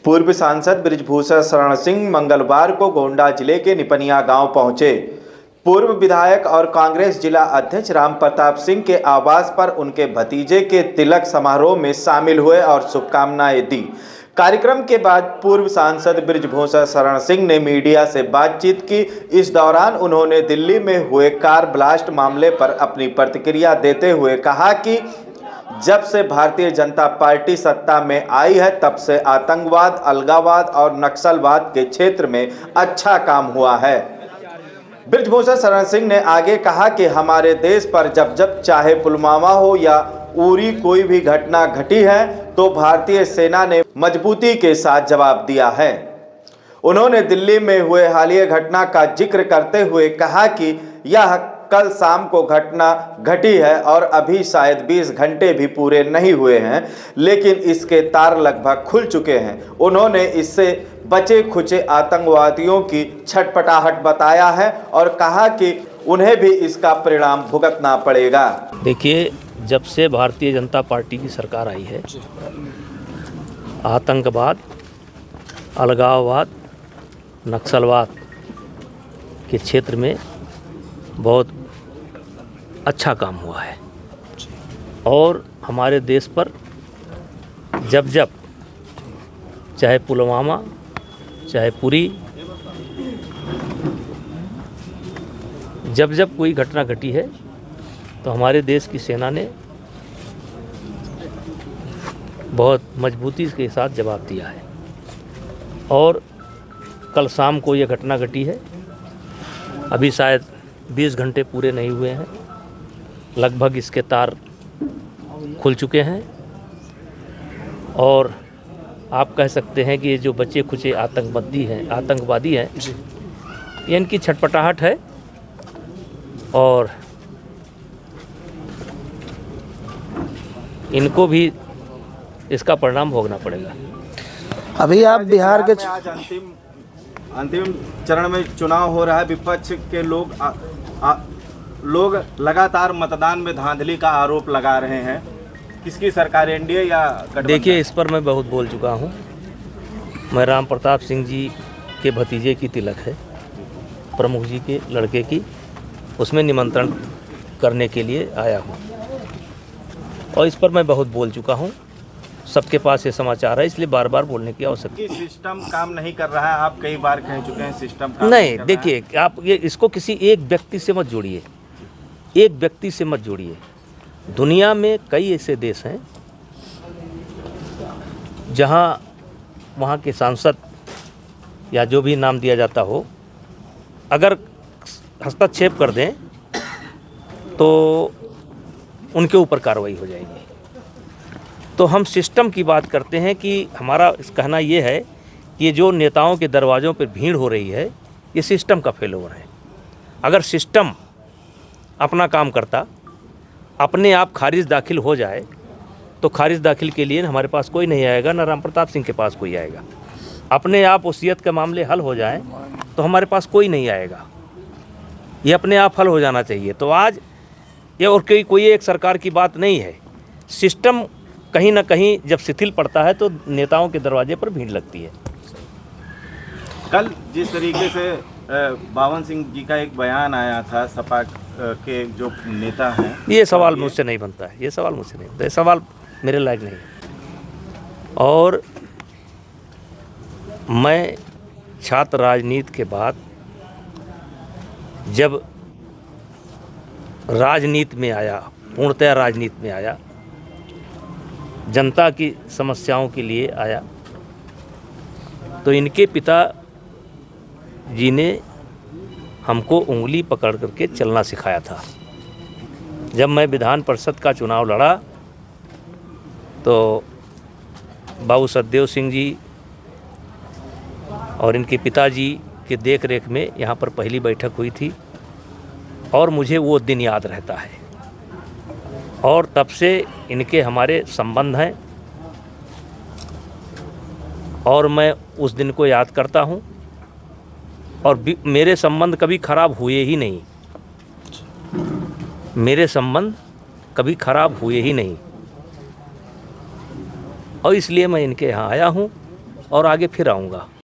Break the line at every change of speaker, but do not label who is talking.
पूर्व सांसद बृजभूषण शरण सिंह मंगलवार को गोंडा जिले के निपनिया गांव पहुंचे। पूर्व विधायक और कांग्रेस जिला अध्यक्ष राम प्रताप सिंह के आवास पर उनके भतीजे के तिलक समारोह में शामिल हुए और शुभकामनाएं दी। कार्यक्रम के बाद पूर्व सांसद बृजभूषण शरण सिंह ने मीडिया से बातचीत की। इस दौरान उन्होंने दिल्ली में हुए कार ब्लास्ट मामले पर अपनी प्रतिक्रिया देते हुए कहा कि जब से भारतीय जनता पार्टी सत्ता में आई है तब से आतंकवाद, अलगाववाद और नक्सलवाद के क्षेत्र में अच्छा काम हुआ है। बृजभूषण शरण सिंह ने आगे कहा कि हमारे देश पर जब जब चाहे पुलवामा हो या उरी कोई भी घटना घटी है तो भारतीय सेना ने मजबूती के साथ जवाब दिया है। उन्होंने दिल्ली में हुए हालिया घटना का जिक्र करते हुए कहा कि यह कल शाम को घटना घटी है और अभी शायद 20 घंटे भी पूरे नहीं हुए हैं, लेकिन इसके तार लगभग खुल चुके हैं। उन्होंने इससे बचे खुचे आतंकवादियों की छटपटाहट बताया है और कहा कि उन्हें भी इसका परिणाम भुगतना पड़ेगा।
देखिए, जब से भारतीय जनता पार्टी की सरकार आई है, आतंकवाद, अलगाववाद, नक्सलवाद के क्षेत्र में बहुत अच्छा काम हुआ है और हमारे देश पर जब जब चाहे पुलवामा, चाहे पुरी, जब जब कोई घटना घटी है तो हमारे देश की सेना ने बहुत मजबूती के साथ जवाब दिया है। और कल शाम को यह घटना घटी है, अभी शायद 20 घंटे पूरे नहीं हुए हैं, लगभग इसके तार खुल चुके हैं और आप कह सकते हैं कि ये जो बचे खुचे आतंकवादी हैं ये इनकी छटपटाहट है और इनको भी इसका परिणाम भोगना पड़ेगा।
अभी आप बिहार के
आज अंतिम चरण में चुनाव हो रहा है। विपक्ष के लोग लगातार मतदान में धांधली का आरोप लगा रहे हैं। किसकी सरकार, एनडीए या गठबंधन?
देखिए, इस पर मैं बहुत बोल चुका हूँ। मैं राम प्रताप सिंह जी के भतीजे की तिलक है, प्रमुख जी के लड़के की, उसमें निमंत्रण करने के लिए आया हूँ और इस पर मैं बहुत बोल चुका हूँ। सबके पास ये समाचार है, इसलिए बार बार बोलने की आवश्यकता।
सिस्टम काम नहीं कर रहा है, आप कई बार कह चुके हैं सिस्टम काम
नहीं, देखिए, आप ये इसको किसी एक व्यक्ति से मत जोड़िए, एक व्यक्ति से मत जोड़िए। दुनिया में कई ऐसे देश हैं जहाँ वहाँ के सांसद या जो भी नाम दिया जाता हो, अगर हस्तक्षेप कर दें तो उनके ऊपर कार्रवाई हो जाएगी। तो हम सिस्टम की बात करते हैं कि हमारा कहना ये है कि ये जो नेताओं के दरवाज़ों पर भीड़ हो रही है, ये सिस्टम का फेलोवर है। अगर सिस्टम अपना काम करता, अपने आप खारिज दाखिल हो जाए, तो खारिज दाखिल के लिए हमारे पास कोई नहीं आएगा, ना राम प्रताप सिंह के पास कोई आएगा। अपने आप वसीयत के मामले हल हो जाए तो हमारे पास कोई नहीं आएगा। ये अपने आप हल हो जाना चाहिए। तो आज ये और कोई एक सरकार की बात नहीं है। सिस्टम कहीं ना कहीं जब शिथिल पड़ता है तो नेताओं के दरवाजे पर भीड़ लगती है।
कल जिस तरीके से बावन सिंह जी का एक बयान आया था, सपा के जो नेता हैं,
ये सवाल मुझसे नहीं बनता है, ये सवाल मुझसे नहीं बनता, ये सवाल मेरे लायक नहीं है। और मैं छात्र राजनीति के बाद जब राजनीति में आया, पूर्णतः राजनीति में आया, जनता की समस्याओं के लिए आया, तो इनके पिता जी ने हमको उंगली पकड़ करके चलना सिखाया था। जब मैं विधान परिषद का चुनाव लड़ा तो बाबू सतदेव सिंह जी और इनके पिताजी के देख रेख में यहाँ पर पहली बैठक हुई थी और मुझे वो दिन याद रहता है और तब से इनके हमारे संबंध हैं और मैं उस दिन को याद करता हूँ और मेरे संबंध कभी खराब हुए ही नहीं, मेरे संबंध कभी खराब हुए ही नहीं और इसलिए मैं इनके यहाँ आया हूँ और आगे फिर आऊँगा।